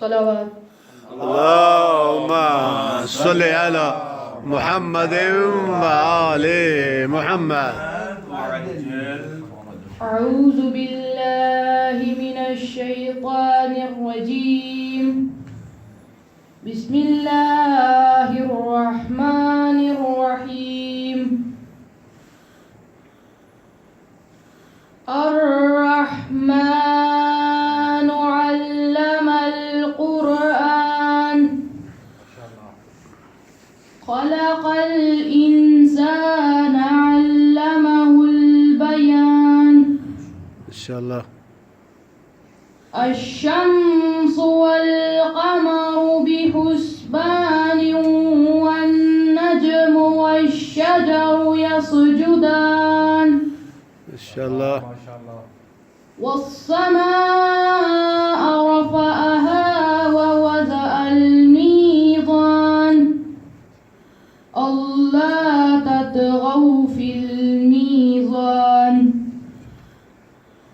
صلوات. اللهم صل على محمد وآل محمد. أعوذ بالله من الشيطان الرجيم. بسم الله الرحمن الرحيم. الرحمن علم القرآن خلق الإنسان علمه البيان. إن شاء الله. الشمس والقمر بحسبان والنجم والشجر يسجدان. إن شاء الله. والسماء رفعها ووضع الميزان ألا تطغوا في الميزان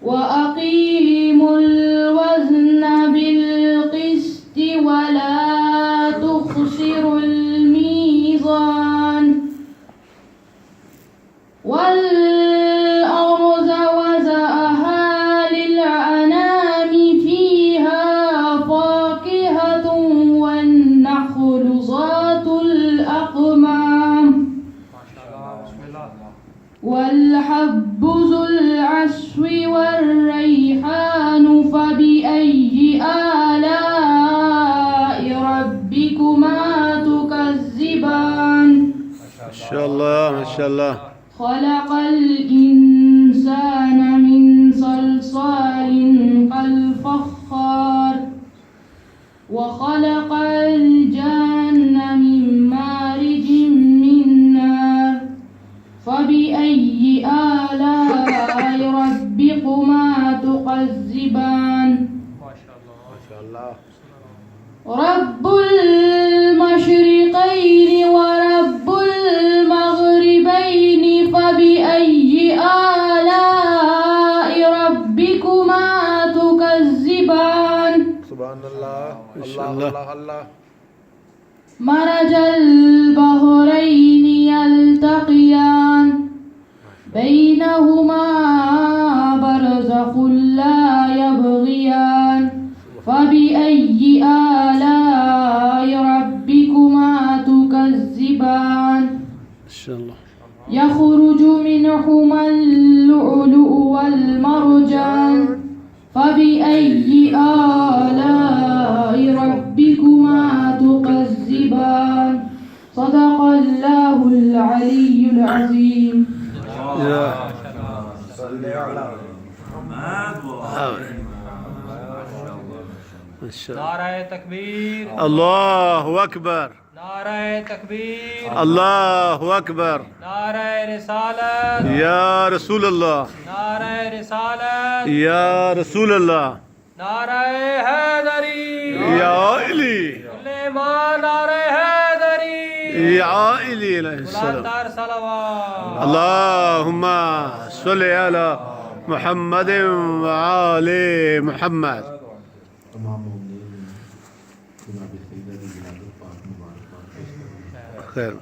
وأقيموا الوزن بالقسط ولا تخسروا الميزان والأرض وزعها للأنام فيها فاكهة والنخل ذات الأكمام والحب ذو العصف والريحان فبأي آلاء ربكما تكذبان. ما شاء الله ما شاء الله. خلق الإنسان من صلصال كالفخار وخلق الجن من مارج من نار فبأي آلاء ربكما تكذبان. ما شاء الله. رب المشرقين ورب المغربين فبأي آلاء ربكما تكذبان. سبحان الله. الله الله. مرج البحرين يلتقيان بينهما برزخ لا يبغيان فبأي آلاء ربكما تكذبان. إن شاء الله. يخرج منهما اللؤلؤ والمرجان فبأي آلاء ربكما تكذبان. صدق الله العلي العظيم. يا नाराए तकबीर, الله أكبر. नाराए तकबीर, الله أكبر. नाराए रिसालत, يا رسول الله. नाराए रिसालत, يا رسول الله. नाराए हैदरी, يا عائلي. सुलेमान नाराए हैदरी, يا عائلي عليه السلام. बुलंदतर सलावत. اللهم صل على محمد وآل محمد. خير.